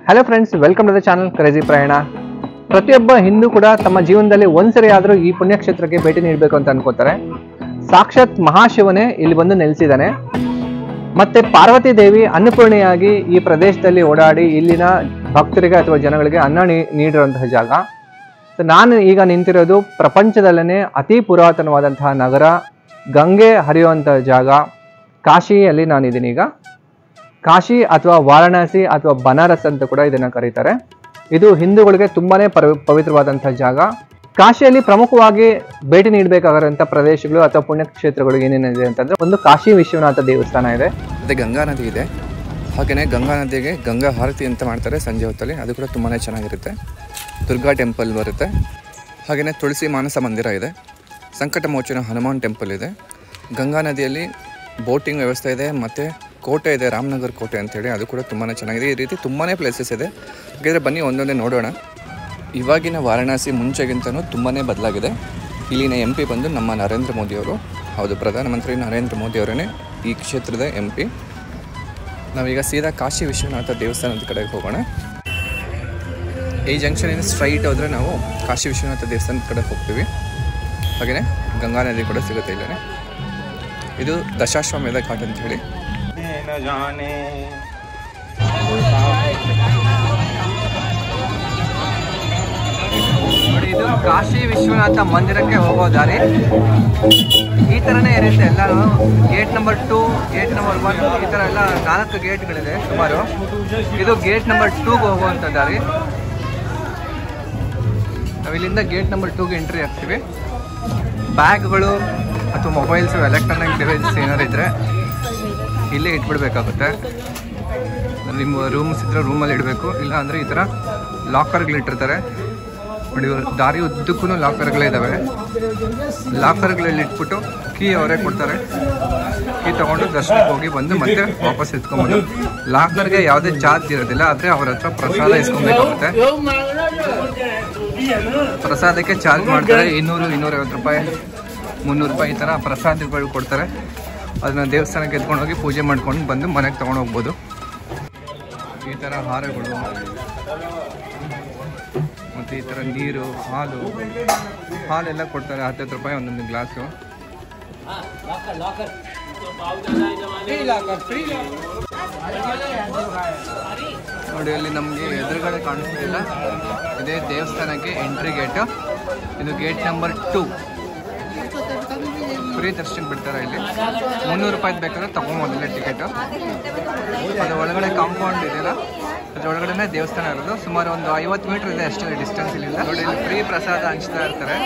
Hello friends, welcome to the channel crazy Prayana. ಪ್ರತಿಯೊಬ್ಬ ಹಿಂದೂ ಕೂಡ ತಮ್ಮ ಜೀವನದಲ್ಲಿ ಒಂದ್ಸರಿ ಆದರೂ ಈ ಪುಣ್ಯಕ್ಷೇತ್ರಕ್ಕೆ ಭೇಟಿ ನೀಡಬೇಕು ಅಂತ ಅನ್ಕೋತಾರೆ. ಸಾಕ್ಷಾತ್ ಮಹಾಶಿವನೇ ಇಲ್ಲಿ ಬಂದು ನೆಲೆಸಿದ್ದಾನೆ. ಮತ್ತೆ ಪಾರ್ವತಿ ದೇವಿ ಅನ್ನಪೂರ್ಣೆಯಾಗಿ ಈ ಪ್ರದೇಶದಲ್ಲಿ ಓಡಾಡಿ ಇಲ್ಲಿನ ಭಕ್ತರಿಗೆ ಅಥವಾ ಜನಗಳಿಗೆ ಅನ್ನ ನೀಡಿರುವಂತಹ ಜಾಗ. ನಾನು ಈಗ ನಿಂತಿರೋದು ಪ್ರಪಂಚದಲ್ಲೇ ಅತಿ ಪುರಾತನವಾದಂತಹ ನಗರ, ಗಂಗೆ ಹರಿಯುವಂತಹ ಜಾಗ ಕಾಶಿಯಲ್ಲಿ ನಾನಿದ್ದೀನಿ ಈಗ. ಕಾಶಿ ಅಥವಾ ವಾರಣಾಸಿ ಅಥವಾ ಬನಾರಸ್ ಅಂತ ಕೂಡ ಇದನ್ನ ಕರೀತಾರೆ. ಇದು ಹಿಂದೂಗಳಿಗೆ ತುಂಬಾನೇ ಪವಿತ್ರವಾದಂತಹ ಜಾಗ. ಕಾಶಿಯಲ್ಲಿ ಪ್ರಮುಖವಾಗಿ ಭೇಟಿ ನೀಡಬೇಕಾಗಿರುವಂತಹ ಪ್ರದೇಶಗಳು ಅಥವಾ ಪುಣ್ಯಕ್ಷೇತ್ರಗಳು ಏನೇನಿದೆ ಅಂತಂದ್ರೆ, ಒಂದು ಕಾಶಿ ವಿಶ್ವನಾಥ ದೇವಸ್ಥಾನ ಇದೆ, ಮತ್ತೆ ಗಂಗಾ ನದಿ ಇದೆ. ಹಾಗೆಯೇ ಗಂಗಾ ನದಿಗೆ ಗಂಗಾ ಆರತಿ ಅಂತ ಮಾಡ್ತಾರೆ ಸಂಜೆ ಹೊತ್ತಲ್ಲಿ, ಅದು ಕೂಡ ತುಂಬಾ ಚೆನ್ನಾಗಿರುತ್ತೆ. ದುರ್ಗಾ ಟೆಂಪಲ್ ಬರುತ್ತೆ. ಹಾಗೆಯೇ ತುಳಸಿ ಮಾನಸ ಮಂದಿರ ಇದೆ. ಸಂಕಟ ಮೋಚನ ಹನುಮಾನ್ ಟೆಂಪಲ್ ಇದೆ. ಗಂಗಾ ನದಿಯಲ್ಲಿ ಬೋಟಿಂಗ್ ವ್ಯವಸ್ಥೆ ಇದೆ. ಮತ್ತು ಕೋಟೆ ಇದೆ, ರಾಮನಗರ ಕೋಟೆ ಅಂತೇಳಿ, ಅದು ಕೂಡ ತುಂಬಾ ಚೆನ್ನಾಗಿದೆ. ಈ ರೀತಿ ತುಂಬಾ ಪ್ಲೇಸಸ್ ಇದೆ. ಹಾಗಿದ್ರೆ ಬನ್ನಿ ಒಂದೊಂದೇ ನೋಡೋಣ. ಇವಾಗಿನ ವಾರಣಾಸಿ ಮುಂಚೆಗಿಂತನೂ ತುಂಬಾ ಬದಲಾಗಿದೆ. ಇಲ್ಲಿನ MP ಬಂದು ನಮ್ಮ ನರೇಂದ್ರ ಮೋದಿಯವರು. ಹೌದು, ಪ್ರಧಾನಮಂತ್ರಿ ನರೇಂದ್ರ ಮೋದಿಯವರೇ ಈ ಕ್ಷೇತ್ರದ MP. ನಾವೀಗ ಸೀದಾ ಕಾಶಿ ವಿಶ್ವನಾಥ ದೇವಸ್ಥಾನದ ಕಡೆಗೆ ಹೋಗೋಣ. ಈ ಜಂಕ್ಷನಿಂದ ಸ್ಟ್ರೈಟ್ ಹೋದರೆ ನಾವು ಕಾಶಿ ವಿಶ್ವನಾಥ ದೇವಸ್ಥಾನದ ಕಡೆ ಹೋಗ್ತೀವಿ. ಹಾಗೆಯೇ ಗಂಗಾ ನದಿ ಕೂಡ ಸಿಗುತ್ತೆ ಇಲ್ಲೇ. ಇದು ದಶಾಶ್ವಮೇಧ ಘಾಟ್ ಅಂತ ಹೇಳಿ. ನೋಡಿ, ಇದು ಕಾಶಿ ವಿಶ್ವನಾಥ ಮಂದಿರಕ್ಕೆ ಹೋಗೋ ದಾರಿ. ಈ ಥರನೇ ಇರುತ್ತೆ ಎಲ್ಲರೂ. ಗೇಟ್ ನಂಬರ್ 2, ಗೇಟ್ ನಂಬರ್ 1, ಈ ಥರ ಎಲ್ಲ 4 ಗೇಟ್ಗಳಿದೆ ಸುಮಾರು. ಇದು ಗೇಟ್ ನಂಬರ್ 2ಗೆ ಹೋಗುವಂಥ ದಾರಿ. ನಾವಿಲ್ಲಿಂದ ಗೇಟ್ ನಂಬರ್ 2ಗೆ ಎಂಟ್ರಿ ಆಗ್ತೀವಿ. ಬ್ಯಾಗ್ಗಳು ಅಥವಾ ಮೊಬೈಲ್ಸು, ಎಲೆಕ್ಟ್ರಾನಿಕ್ ಡಿವೈಸಸ್ ಏನಾರು ಇದ್ದರೆ ಇಲ್ಲೇ ಇಟ್ಬಿಡ್ಬೇಕಾಗುತ್ತೆ. ನಿಮ್ಮ ರೂಮ್ಸ್ ಇದ್ದರೆ ರೂಮಲ್ಲಿ ಇಡಬೇಕು, ಇಲ್ಲ ಅಂದರೆ ಈ ಥರ ಲಾಕರ್ಗಳಿಟ್ಟಿರ್ತಾರೆ ನೋಡಿ. ದಾರಿ ಉದ್ದಕ್ಕೂ ಲಾಕರ್ಗಳೇ ಇದ್ದಾವೆ. ಲಾಕರ್ಗಳಲ್ಲಿ ಇಟ್ಬಿಟ್ಟು ಕೀ ಅವರೇ ಕೊಡ್ತಾರೆ. ಕೀ ತೊಗೊಂಡು ದರ್ಶನಕ್ಕೆ ಹೋಗಿ ಬಂದು ಮತ್ತೆ ವಾಪಸ್ ಎತ್ಕೊಂಬೋದು. ಲಾಕರ್ಗೆ ಯಾವುದೇ ಚಾರ್ಜ್ ಇರೋದಿಲ್ಲ, ಆದರೆ ಅವ್ರ ಹತ್ರ ಪ್ರಸಾದ ಇಸ್ಕೊಬೇಕಾಗುತ್ತೆ. ಪ್ರಸಾದಕ್ಕೆ ಚಾರ್ಜ್ ಮಾಡ್ತಾರೆ. 200, 250 ರೂಪಾಯಿ, 300 ರೂಪಾಯಿ ಈ ಥರ ಪ್ರಸಾದಗಳು ಕೊಡ್ತಾರೆ. ಅದನ್ನ ದೇವಸ್ಥಾನಕ್ಕೆ ಎತ್ಕೊಂಡು ಹೋಗಿ ಪೂಜೆ ಮಾಡ್ಕೊಂಡು ಬಂದು ಮನೆಗೆ ತೊಗೊಂಡು ಹೋಗ್ಬೋದು. ಈ ಥರ ಹಾರಗಳು ಮತ್ತು ಈ ಥರ ನೀರು, ಹಾಲೆಲ್ಲ ಕೊಡ್ತಾರೆ. 10 ರೂಪಾಯಿ ಒಂದೊಂದು ಗ್ಲಾಸು. ನೋಡಿ, ಅಲ್ಲಿ ನಮಗೆ ಎದುರುಗಡೆ ಕಾಣಿಸ್ತಿಲ್ಲ, ಇದೇ ದೇವಸ್ಥಾನಕ್ಕೆ ಎಂಟ್ರಿ ಗೇಟು. ಇದು ಗೇಟ್ ನಂಬರ್ 2. ಫ್ರೀ ದರ್ಶನ ಬಿಡ್ತಾರೆ ಇಲ್ಲಿ. 300 ರೂಪಾಯಿ ಬೇಕಾದ್ರೆ ತೊಗೊಂಬೋದಿಲ್ಲ ಟಿಕೆಟು. ಅದು ಒಳಗಡೆ ಕಾಂಪೌಂಡ್ ಇದೆಯಲ್ಲ, ಅದ್ರ ಒಳಗಡೆ ದೇವಸ್ಥಾನ ಇರೋದು. ಸುಮಾರು ಒಂದು 50 ಮೀಟರ್ ಇದೆ ಅಷ್ಟೇ ಡಿಸ್ಟೆನ್ಸ್ ಇಲ್ಲಿಂದ. ನೋಡಿ, ಇಲ್ಲಿ ಫ್ರೀ ಪ್ರಸಾದ ಹಂಚ್ತಾ ಇರ್ತಾರೆ.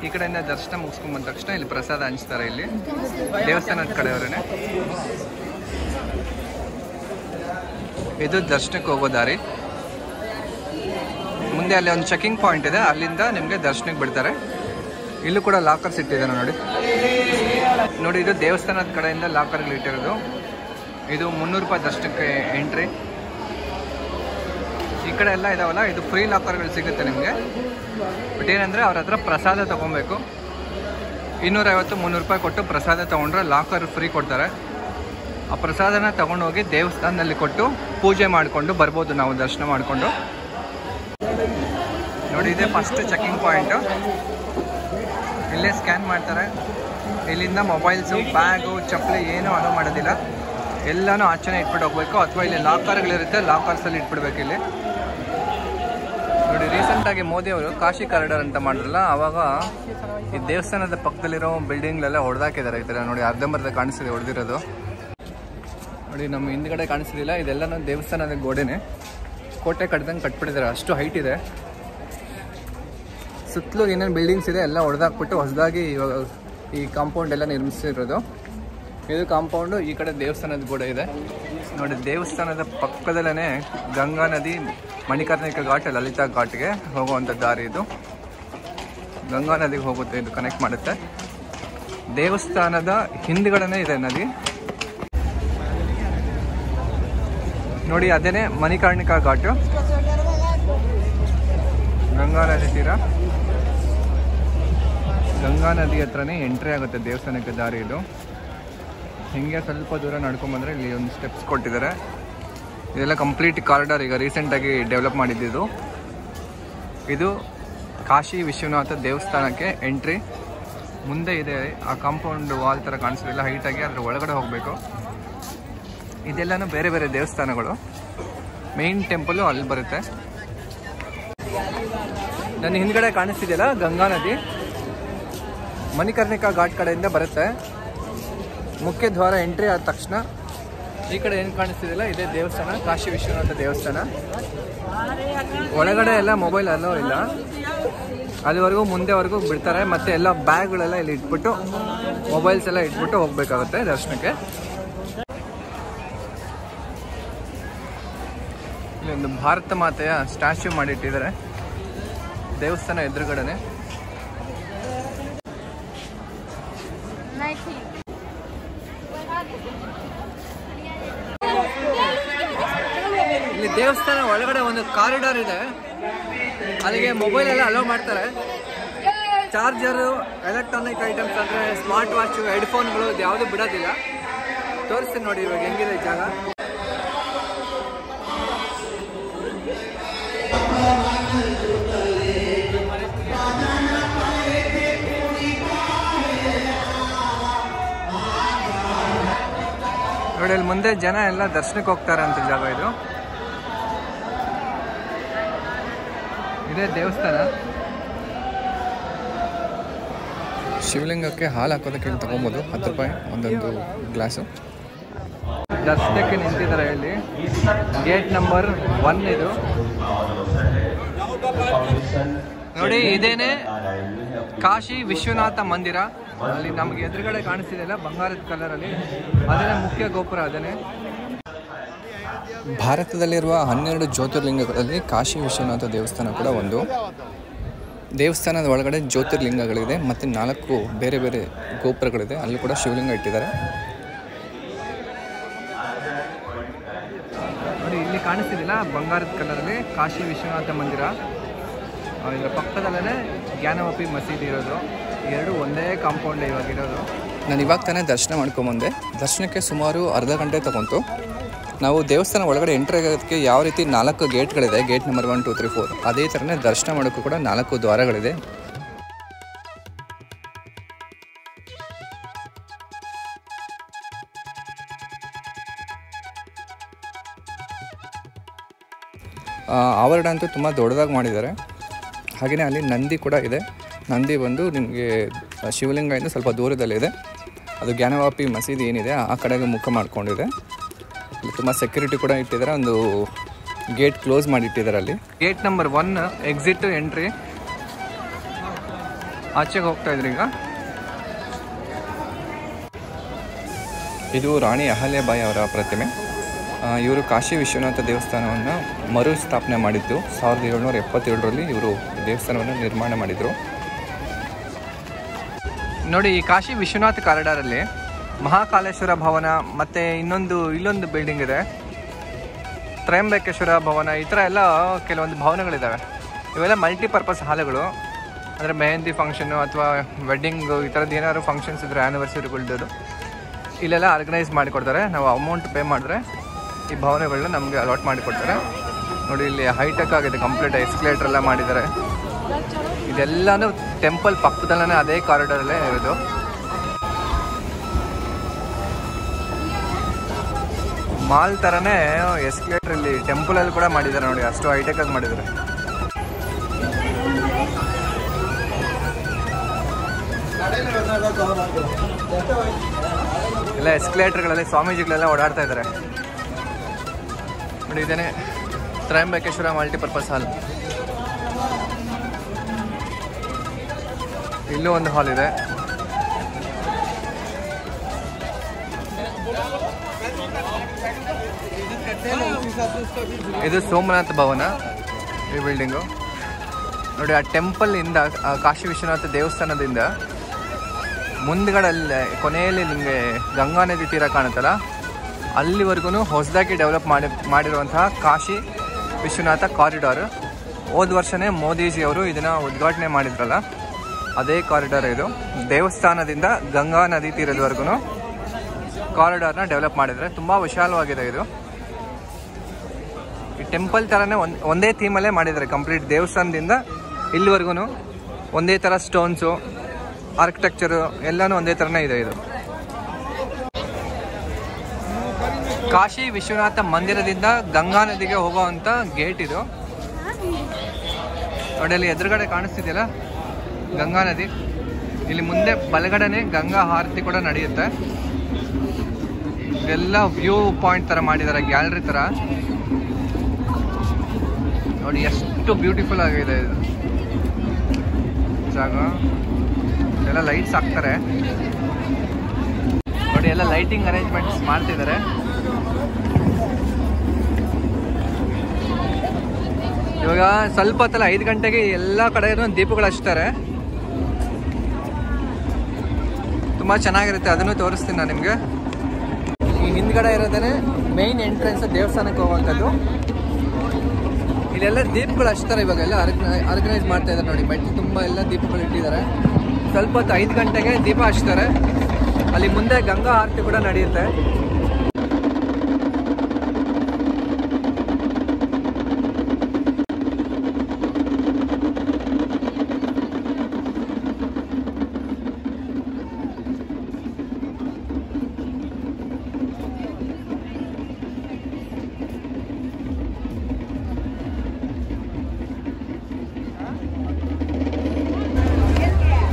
ಈ ಕಡೆಯಿಂದ ದರ್ಶನ ಮುಗಿಸ್ಕೊಂಡ್ ಬಂದ ತಕ್ಷಣ ಇಲ್ಲಿ ಪ್ರಸಾದ ಹಂಚ್ತಾರೆ. ಇಲ್ಲಿ ದೇವಸ್ಥಾನದ ಕಡೆಯವರೇ. ಇದು ದರ್ಶನಕ್ಕೆ ಹೋಗೋ ದಾರಿ. ಮುಂದೆ ಅಲ್ಲಿ ಒಂದು ಚೆಕಿಂಗ್ ಪಾಯಿಂಟ್ ಇದೆ, ಅಲ್ಲಿಂದ ನಿಮಗೆ ದರ್ಶನಕ್ಕೆ ಬಿಡ್ತಾರೆ. ಇಲ್ಲೂ ಕೂಡ ಲಾಕರ್ಸ್ ಇಟ್ಟಿದ್ದಾರೆ ನೋಡಿ. ಇದು ದೇವಸ್ಥಾನದ ಕಡೆಯಿಂದ ಲಾಕರ್ಗಳು ಇಟ್ಟಿರೋದು. ಇದು 300 ರೂಪಾಯಿ ದರ್ಶನಕ್ಕೆ ಎಂಟ್ರಿ. ಈ ಕಡೆ ಎಲ್ಲ ಇದಾವಲ್ಲ, ಇದು ಫ್ರೀ ಲಾಕರ್ಗಳು ಸಿಗುತ್ತೆ ನಿಮಗೆ. ಬಟ್ ಏನಂದರೆ ಅವ್ರ ಹತ್ರ ಪ್ರಸಾದ ತೊಗೊಬೇಕು. 250, 300 ರೂಪಾಯಿ ಕೊಟ್ಟು ಪ್ರಸಾದ ತೊಗೊಂಡ್ರೆ ಲಾಕರ್ ಫ್ರೀ ಕೊಡ್ತಾರೆ. ಆ ಪ್ರಸಾದನ ತೊಗೊಂಡೋಗಿ ದೇವಸ್ಥಾನದಲ್ಲಿ ಕೊಟ್ಟು ಪೂಜೆ ಮಾಡಿಕೊಂಡು ಬರ್ಬೋದು ನಾವು ದರ್ಶನ ಮಾಡಿಕೊಂಡು. ನೋಡಿ, ಇದೇ ಫಸ್ಟ್ ಚೆಕಿಂಗ್ ಪಾಯಿಂಟು. ಇಲ್ಲೇ ಸ್ಕ್ಯಾನ್ ಮಾಡ್ತಾರೆ. ಇಲ್ಲಿಂದ ಮೊಬೈಲ್ಸು, ಬ್ಯಾಗು, ಚಪ್ಪಲಿ ಏನೂ ಅಲೋ ಮಾಡೋದಿಲ್ಲ. ಎಲ್ಲನೂ ಆಚೆನೇ ಇಟ್ಬಿಟ್ಟು ಹೋಗ್ಬೇಕು, ಅಥವಾ ಇಲ್ಲಿ ಲಾಕರ್ಗಳಿರುತ್ತೆ, ಲಾಕರ್ಸಲ್ಲಿ ಇಟ್ಬಿಡ್ಬೇಕು. ಇಲ್ಲಿ ನೋಡಿ, ರೀಸೆಂಟಾಗಿ ಮೋದಿ ಅವರು ಕಾಶಿ ಕಾರಿಡಾರ್ ಅಂತ ಮಾಡಿದ್ರಲ್ಲ, ಆವಾಗ ಈ ದೇವಸ್ಥಾನದ ಪಕ್ಕದಲ್ಲಿರೋ ಬಿಲ್ಡಿಂಗ್ಲೆಲ್ಲ ಹೊಡೆದಾಕಿದ್ದಾರೆ. ಈ ಥರ ನೋಡಿ, ಅರ್ಧಂಬರ್ಧ ಕಾಣಿಸ್ತಿದೆ ಹೊಡೆದಿರೋದು. ನೋಡಿ, ನಮ್ಮ ಹಿಂದ್ಗಡೆ ಕಾಣಿಸ್ತಿಲ್ಲ, ಇದೆಲ್ಲನೂ ದೇವಸ್ಥಾನದ ಗೋಡೆನೇ. ಕೋಟೆ ಕಟ್ದಂಗೆ ಕಟ್ಬಿಟ್ಟಿದ್ದಾರೆ, ಅಷ್ಟು ಹೈಟ್ ಇದೆ. ಸುತ್ತಲೂ ಏನೇನು ಬಿಲ್ಡಿಂಗ್ಸ್ ಇದೆ ಎಲ್ಲ ಹೊಡೆದಾಕ್ಬಿಟ್ಟು ಹೊಸದಾಗಿ ಇವಾಗ ಈ ಕಾಂಪೌಂಡ್ ಎಲ್ಲ ನಿರ್ಮಿಸಿರೋದು. ಇದು ಕಾಂಪೌಂಡು. ಈ ಕಡೆ ದೇವಸ್ಥಾನದ ಗೋಡೆ ಇದೆ ನೋಡಿ. ದೇವಸ್ಥಾನದ ಪಕ್ಕದಲ್ಲೇ ಗಂಗಾ ನದಿ, ಮಣಿಕರ್ಣಿಕಾ ಘಾಟ್, ಲಲಿತಾ ಘಾಟ್ಗೆ ಹೋಗುವಂಥ ದಾರಿ ಇದು. ಗಂಗಾ ನದಿಗೆ ಹೋಗುತ್ತೆ, ಇದು ಕನೆಕ್ಟ್ ಮಾಡುತ್ತೆ. ದೇವಸ್ಥಾನದ ಹಿಂದ್ಗಡೆನೇ ಇದೆ ನದಿ ನೋಡಿ. ಅದೇನೆ ಮಣಿಕರ್ಣಿಕಾ ಘಾಟು, ಗಂಗಾ ನದಿ ತೀರ. ಗಂಗಾ ನದಿ ಹತ್ರನೇ ಎಂಟ್ರಿ ಆಗುತ್ತೆ ದೇವಸ್ಥಾನಕ್ಕೆ ದಾರಿ ಇದು. ಹಿಂಗೆ ಸ್ವಲ್ಪ ದೂರ ನಡ್ಕೊಂಬಂದರೆ ಇಲ್ಲಿ ಒಂದು ಸ್ಟೆಪ್ಸ್ ಕೊಟ್ಟಿದ್ದಾರೆ. ಇದೆಲ್ಲ ಕಂಪ್ಲೀಟ್ ಕಾರಿಡಾರ್ ಈಗ ರೀಸೆಂಟಾಗಿ ಡೆವಲಪ್ ಮಾಡಿದ್ದು. ಇದು ಕಾಶಿ ವಿಶ್ವನಾಥ ದೇವಸ್ಥಾನಕ್ಕೆ ಎಂಟ್ರಿ. ಮುಂದೆ ಇದೆ ಆ ಕಾಂಪೌಂಡ್ ವಾಲ್ ಥರ ಕಾಣಿಸೋದಿಲ್ಲ, ಹೈಟಾಗಿ ಅದ್ರ ಒಳಗಡೆ ಹೋಗಬೇಕು. ಇದೆಲ್ಲನೂ ಬೇರೆ ಬೇರೆ ದೇವಸ್ಥಾನಗಳು. ಮೇನ್ ಟೆಂಪಲು ಅಲ್ಲಿ ಬರುತ್ತೆ. ನನ್ನ ಹಿಂದ್ಗಡೆ ಕಾಣಿಸ್ತಿದೆಯಲ್ಲ ಗಂಗಾ ನದಿ, ಮಣಿಕರ್ಣಿಕಾ ಘಾಟ್ ಕಡೆಯಿಂದ ಬರುತ್ತೆ. ಮುಖ್ಯ ದ್ವಾರ ಎಂಟ್ರಿ ಆದ ತಕ್ಷಣ ಈ ಕಡೆ ಏನು ಕಾಣಿಸ್ತಿದೆಯಲ್ಲ ಇದೇ ದೇವಸ್ಥಾನ, ಕಾಶಿ ವಿಶ್ವನಾಥ ದೇವಸ್ಥಾನ. ಒಳಗಡೆ ಎಲ್ಲ ಮೊಬೈಲ್ ಅಲ್ಲೋ ಇಲ್ಲ, ಅಲ್ಲಿವರೆಗೂ ಮುಂದೆವರೆಗೂ ಬಿಡ್ತಾರೆ. ಮತ್ತು ಎಲ್ಲ ಬ್ಯಾಗ್ಗಳೆಲ್ಲ ಇಲ್ಲಿ ಇಟ್ಬಿಟ್ಟು ಮೊಬೈಲ್ಸ್ ಎಲ್ಲ ಇಟ್ಬಿಟ್ಟು ಹೋಗಬೇಕಾಗುತ್ತೆ ದರ್ಶನಕ್ಕೆ. ಇಲ್ಲೊಂದು ಭಾರತ ಮಾತೆಯ ಸ್ಟ್ಯಾಚ್ಯೂ ಮಾಡಿಟ್ಟಿದ್ದಾರೆ ದೇವಸ್ಥಾನ ಎದುರುಗಡೆನೆ. ಇಲ್ಲಿ ದೇವಸ್ಥಾನ ಒಳಗಡೆ ಒಂದು ಕಾರಿಡಾರ್ ಇದೆ, ಅಲ್ಲಿಗೆ ಮೊಬೈಲ್ ಎಲ್ಲ ಅಲೋ ಮಾಡ್ತಾರೆ. ಚಾರ್ಜರು, ಎಲೆಕ್ಟ್ರಾನಿಕ್ ಐಟಮ್ಸ್ ಅಂದರೆ ಸ್ಮಾರ್ಟ್ ವಾಚು, ಹೆಡ್ಫೋನ್ಗಳು ಇದು ಯಾವುದು ಬಿಡೋದಿಲ್ಲ. ತೋರಿಸ್ತೀನಿ ನೋಡಿ ಇವಾಗ ಹೆಂಗಿದೆ ಈ ಜಾಗ. ನೋಡಿ ಅಲ್ಲಿ ಮುಂದೆ ಜನ ಎಲ್ಲ ದರ್ಶನಕ್ಕೆ ಹೋಗ್ತಾರೆ ಅಂತ ಜಾಗ ಇದು. ಇದೇ ದೇವಸ್ಥಾನ. ಶಿವಲಿಂಗಕ್ಕೆ ಹಾಲು ಹಾಕೋದಕ್ಕೆ ಇಲ್ಲಿ ತಗೊಬೋದು, 10 ರೂಪಾಯಿ ಒಂದೊಂದು ಗ್ಲಾಸು. ದರ್ಶನಕ್ಕೆ ನಿಂತಿದ್ದಾರೆ ಇಲ್ಲಿ. ಗೇಟ್ ನಂಬರ್ 1 ಇದು ನೋಡಿ. ಇದೇನೆ ಕಾಶಿ ವಿಶ್ವನಾಥ ಮಂದಿರ. ಅಲ್ಲಿ ನಮಗೆ ಎದುರುಗಡೆ ಕಾಣಿಸ್ತಿದೆಯಲ್ಲ ಬಂಗಾರದ ಕಲರಲ್ಲಿ, ಅದೇನೆ ಮುಖ್ಯ ಗೋಪುರ. ಅದೇನೆ ಭಾರತದಲ್ಲಿರುವ 12 ಜ್ಯೋತಿರ್ಲಿಂಗಗಳಲ್ಲಿ ಕಾಶಿ ವಿಶ್ವನಾಥ ದೇವಸ್ಥಾನ ಕೂಡ ಒಂದು. ದೇವಸ್ಥಾನದ ಒಳಗಡೆ ಜ್ಯೋತಿರ್ಲಿಂಗಗಳಿದೆ ಮತ್ತು 4 ಬೇರೆ ಬೇರೆ ಗೋಪುರಗಳಿದೆ. ಅಲ್ಲಿ ಕೂಡ ಶಿವಲಿಂಗ ಇಟ್ಟಿದ್ದಾರೆ ನೋಡಿ. ಇಲ್ಲಿ ಕಾಣಿಸ್ತಿದಿಲ್ಲ ಬಂಗಾರದ ಕಲರಲ್ಲಿ ಕಾಶಿ ವಿಶ್ವನಾಥ ಮಂದಿರ. ಇದರ ಪಕ್ಕದಲ್ಲೇ ಜ್ಞಾನವಾಪಿ ಮಸೀದಿ ಇರೋದು. ಎರಡು ಒಂದೇ ಕಾಂಪೌಂಡ್ ಇವಾಗಿರೋದು. ನಾನು ಇವಾಗ ತಾನೇ ದರ್ಶನ ಮಾಡ್ಕೊಂಬಂದೆ. ದರ್ಶನಕ್ಕೆ ಸುಮಾರು ಅರ್ಧ ಗಂಟೆ ತಗೊಂತು. ನಾವು ದೇವಸ್ಥಾನ ಒಳಗಡೆ ಎಂಟ್ರಿ ಆಗೋದಕ್ಕೆ ಯಾವ ರೀತಿ 4 ಗೇಟ್ಗಳಿದೆ, ಗೇಟ್ ನಂಬರ್ 1, 2, 3, 4, ಅದೇ ಥರನೇ ದರ್ಶನ ಮಾಡೋಕ್ಕೂ ಕೂಡ 4 ದ್ವಾರಗಳಿದೆ. ಆವರಣ ಅಂತೂ ತುಂಬ ದೊಡ್ಡದಾಗಿ ಮಾಡಿದ್ದಾರೆ. ಹಾಗೆಯೇ ಅಲ್ಲಿ ನಂದಿ ಕೂಡ ಇದೆ. ನಂದಿ ಬಂದು ನಿಮಗೆ ಶಿವಲಿಂಗದಿಂದ ಸ್ವಲ್ಪ ದೂರದಲ್ಲಿದೆ. ಅದು ಜ್ಞಾನವಾಪಿ ಮಸೀದಿ ಏನಿದೆ ಆ ಕಡೆಗೆ ಮುಖ ಮಾಡ್ಕೊಂಡಿದೆ. ಅಲ್ಲಿ ತುಂಬ ಸೆಕ್ಯೂರಿಟಿ ಕೂಡ ಇಟ್ಟಿದ್ದಾರೆ. ಒಂದು ಗೇಟ್ ಕ್ಲೋಸ್ ಮಾಡಿ ಇಟ್ಟಿದ್ದಾರೆ ಅಲ್ಲಿ. Gate number 1 exit entry. ಆಚೆಗೆ ಹೋಗ್ತಾ ಇದ್ರಿ ಈಗ. ಇದು ರಾಣಿ ಅಹಲ್ಯಾಬಾಯಿ ಅವರ ಪ್ರತಿಮೆ. ಇವರು ಕಾಶಿ ವಿಶ್ವನಾಥ ದೇವಸ್ಥಾನವನ್ನು ಮರು ಸ್ಥಾಪನೆ ಮಾಡಿದ್ದು 1777ರಲ್ಲಿ ಇವರು ದೇವಸ್ಥಾನವನ್ನು ನಿರ್ಮಾಣ ಮಾಡಿದರು. ನೋಡಿ, ಈ ಕಾಶಿ ವಿಶ್ವನಾಥ ಕಾರಿಡಾರಲ್ಲಿ ಮಹಾಕಾಲೇಶ್ವರ ಭವನ ಮತ್ತು ಇಲ್ಲೊಂದು ಬಿಲ್ಡಿಂಗ್ ಇದೆ, ತ್ರಯಂಬಕೇಶ್ವರ ಭವನ, ಈ ಥರ ಎಲ್ಲ ಕೆಲವೊಂದು ಭವನಗಳಿದ್ದಾವೆ. ಇವೆಲ್ಲ ಮಲ್ಟಿಪರ್ಪಸ್ ಹಾಲುಗಳು. ಅಂದರೆ ಮೆಹಂದಿ ಫಂಕ್ಷನ್ನು ಅಥವಾ ವೆಡ್ಡಿಂಗು ಈ ಥರದ್ದು ಏನಾದ್ರು ಫಂಕ್ಷನ್ಸ್ ಇದ್ದರೆ ಆ್ಯನಿವರ್ಸರಿಗಳ್ದು ಇಲ್ಲೆಲ್ಲ ಆರ್ಗನೈಸ್ ಮಾಡಿಕೊಡ್ತಾರೆ. ನಾವು ಅಮೌಂಟ್ ಪೇ ಮಾಡಿದ್ರೆ ಈ ಭವನಗಳನ್ನ ನಮಗೆ ಅಲಾಟ್ ಮಾಡಿಕೊಡ್ತಾರೆ. ನೋಡಿ, ಇಲ್ಲಿ ಹೈಟೆಕ್ ಆಗಿದೆ, ಕಂಪ್ಲೀಟ್ ಎಸ್ಕಲೇಟರ್ ಎಲ್ಲ ಮಾಡಿದ್ದಾರೆ. ಇದೆಲ್ಲನೂ ಟೆಂಪಲ್ ಪಕ್ಕದಲ್ಲೇ ಅದೇ ಕಾರಿಡಾರಲ್ಲೇ ಇರೋದು. ಮಾಲ್ ಥರನೇ ಎಸ್ಕಲೇಟರ್ ಇಲ್ಲಿ ಟೆಂಪಲಲ್ಲಿ ಕೂಡ ಮಾಡಿದ್ದಾರೆ ನೋಡಿ, ಅಷ್ಟು ಹೈಟೆಕ್ ಆಗಿ ಮಾಡಿದ್ದಾರೆ. ಎಲ್ಲ ಎಸ್ಕಲೇಟರ್ಗಳಲ್ಲಿ ಸ್ವಾಮೀಜಿಗಳೆಲ್ಲ ಓಡಾಡ್ತಾ ಇದ್ದಾರೆ ನೋಡಿ. ಇದೇನೆ ತ್ರಯಂಬಕೇಶ್ವರ ಮಲ್ಟಿಪರ್ಪಸ್ ಹಾಲ್. ಇಲ್ಲೂ ಒಂದು ಹಾಲ್ ಇದೆ. ಇದು ಸೋಮನಾಥ ಭವನ, ಈ ಬಿಲ್ಡಿಂಗು ನೋಡಿ. ಆ ಟೆಂಪಲ್ ಇಂದ, ಕಾಶಿ ವಿಶ್ವನಾಥ ದೇವಸ್ಥಾನದಿಂದ ಮುಂದ್ಗಡೆ ಕೊನೆಯಲ್ಲಿ ನಿಮಗೆ ಗಂಗಾ ನದಿ ತೀರ ಕಾಣುತ್ತಲ್ಲ, ಅಲ್ಲಿವರೆಗೂ ಹೊಸದಾಗಿ ಡೆವಲಪ್ ಮಾಡಿರುವಂತಹ ಕಾಶಿ ವಿಶ್ವನಾಥ ಕಾರಿಡಾರ್. ಹೋದ ವರ್ಷನೇ ಮೋದಿಜಿಯವರು ಇದನ್ನು ಉದ್ಘಾಟನೆ ಮಾಡಿದ್ರಲ್ಲ, ಅದೇ ಕಾರಿಡಾರ್ ಇದು. ದೇವಸ್ಥಾನದಿಂದ ಗಂಗಾ ನದಿ ತೀರದವರೆಗೂ ಕಾರಿಡಾರ್ನ ಡೆವಲಪ್ ಮಾಡಿದರೆ ತುಂಬ ವಿಶಾಲವಾಗಿದೆ ಇದು. ಟೆಂಪಲ್ ಥರನೇ ಒಂದೇ ಥೀಮಲ್ಲೇ ಮಾಡಿದ್ದಾರೆ. ಕಂಪ್ಲೀಟ್ ದೇವಸ್ಥಾನದಿಂದ ಇಲ್ಲಿವರೆಗೂ ಒಂದೇ ಥರ ಸ್ಟೋನ್ಸು, ಆರ್ಕಿಟೆಕ್ಚರು ಎಲ್ಲನೂ ಒಂದೇ ಥರನೇ ಇದೆ. ಇದು ಕಾಶಿ ವಿಶ್ವನಾಥ ಮಂದಿರದಿಂದ ಗಂಗಾ ನದಿಗೆ ಹೋಗೋವಂಥ ಗೇಟ್ ಇದು. ನೋಡಿ ಅಲ್ಲಿ ಎದುರುಗಡೆ ಕಾಣಿಸ್ತಿದೆಯಲ್ಲ ಗಂಗಾ ನದಿ. ಇಲ್ಲಿ ಮುಂದೆ ಬಲಗಡೆನೆ ಗಂಗಾ ಆರತಿ ಕೂಡ ನಡೆಯುತ್ತೆ. ಇದೆಲ್ಲ ವ್ಯೂ ಪಾಯಿಂಟ್ ಥರ ಮಾಡಿದ್ದಾರೆ, ಗ್ಯಾಲರಿ ಥರ. ನೋಡಿ ಎಷ್ಟು ಬ್ಯೂಟಿಫುಲ್ ಆಗಿದೆ ಇದು ಜಾಗ. ಎಲ್ಲ ಲೈಟ್ಸ್ ಹಾಕ್ತಾರೆ ನೋಡಿ, ಎಲ್ಲ ಲೈಟಿಂಗ್ ಅರೇಂಜ್ಮೆಂಟ್ಸ್ ಮಾಡ್ತಿದ್ದಾರೆ. ಇವಾಗ ಸ್ವಲ್ಪ ಹೊತ್ತಲ್ಲ 5 ಗಂಟೆಗೆ ಎಲ್ಲ ಕಡೆ ದೀಪಗಳು ಹಚ್ತಾರೆ. ತುಂಬ ಚೆನ್ನಾಗಿರುತ್ತೆ, ಅದನ್ನು ತೋರಿಸ್ತೀನಿ ನಾನು ನಿಮಗೆ. ಈ ಹಿಂದ್ಗಡೆ ಇರೋದೇ ಮೇನ್ ಎಂಟ್ರೆನ್ಸ್ ದೇವಸ್ಥಾನಕ್ಕೆ ಹೋಗುವಂಥದ್ದು. ಇಲ್ಲೆಲ್ಲ ದೀಪಗಳು ಹಚ್ತಾರೆ. ಇವಾಗೆಲ್ಲ ಆರ್ಗನೈಸ್ ಮಾಡ್ತಾ ಇದ್ದಾರೆ ನೋಡಿ, ಮೆಟ್ಲು ತುಂಬ ಎಲ್ಲ ದೀಪಗಳು ಇಟ್ಟಿದ್ದಾರೆ. ಸ್ವಲ್ಪ ಹೊತ್ತು 5 ಗಂಟೆಗೆ ದೀಪ ಹಚ್ತಾರೆ. ಅಲ್ಲಿ ಮುಂದೆ ಗಂಗಾ ಆರತಿ ಕೂಡ ನಡೆಯುತ್ತೆ.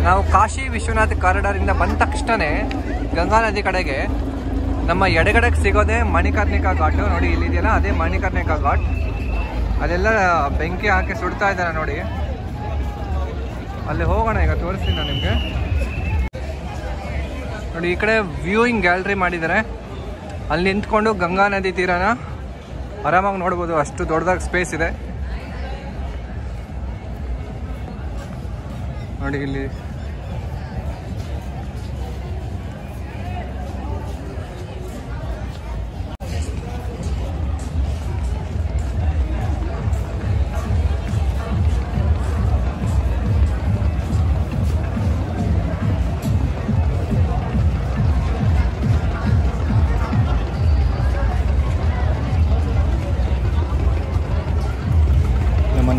ನಾವು ಕಾಶಿ ವಿಶ್ವನಾಥ ಕಾರಿಡಾರಿಂದ ಬಂದ ತಕ್ಷಣವೇ ಗಂಗಾ ನದಿ ಕಡೆಗೆ ನಮ್ಮ ಎಡಗಡೆಗೆ ಸಿಗೋದೇ ಮಣಿಕರ್ಣಿಕಾ ಘಾಟು. ನೋಡಿ ಇಲ್ಲಿದೆಯಲ್ಲ, ಅದೇ ಮಣಿಕರ್ಣಿಕಾ ಘಾಟ್. ಅದೆಲ್ಲ ಬೆಂಕಿ ಹಾಕಿ ಸುಡ್ತಾ ಇದ್ದಾರೆ ನೋಡಿ. ಅಲ್ಲಿ ಹೋಗೋಣ, ಈಗ ತೋರಿಸ್ತೀನಿ ನಾನು ನಿಮಗೆ. ನೋಡಿ ಈ ಕಡೆ ವ್ಯೂಯಿಂಗ್ ಗ್ಯಾಲರಿ ಮಾಡಿದ್ದಾರೆ. ಅಲ್ಲಿ ನಿಂತ್ಕೊಂಡು ಗಂಗಾ ನದಿ ತೀರನ ಆರಾಮಾಗಿ ನೋಡ್ಬೋದು, ಅಷ್ಟು ದೊಡ್ಡದಾಗಿ ಸ್ಪೇಸ್ ಇದೆ ನೋಡಿ ಇಲ್ಲಿ.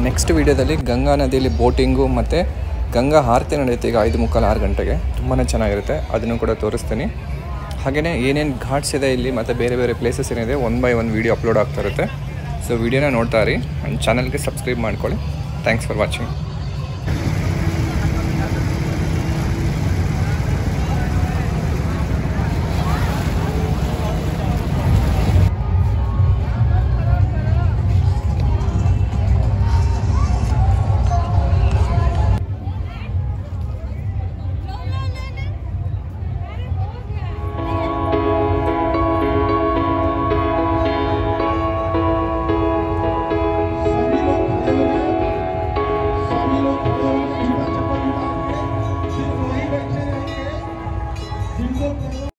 ನೆಕ್ಸ್ಟ್ ವೀಡಿಯೋದಲ್ಲಿ ಗಂಗಾ ನದಿಯಲ್ಲಿ ಬೋಟಿಂಗು ಮತ್ತು ಗಂಗಾ ಆರತಿ ನಡೆಯುತ್ತೆ ಈಗ 5:45-6 ಗಂಟೆಗೆ. ತುಂಬಾ ಚೆನ್ನಾಗಿರುತ್ತೆ, ಅದನ್ನು ಕೂಡ ತೋರಿಸ್ತೀನಿ. ಹಾಗೆಯೇ ಏನೇನು ಘಾಟ್ಸ್ ಇದೆ ಇಲ್ಲಿ ಮತ್ತು ಬೇರೆ ಬೇರೆ ಪ್ಲೇಸಸ್ ಏನಿದೆ 1 by 1 ವೀಡಿಯೋ ಅಪ್ಲೋಡ್ ಆಗ್ತಾ ಇರುತ್ತೆ. ಸೊ ವೀಡಿಯೋನ ನೋಡ್ತಾ ಇರಿ, ನನ್ನ ಚಾನಲ್ಗೆ ಸಬ್ಸ್ಕ್ರೈಬ್ ಮಾಡ್ಕೊಳ್ಳಿ. Thanks for watching.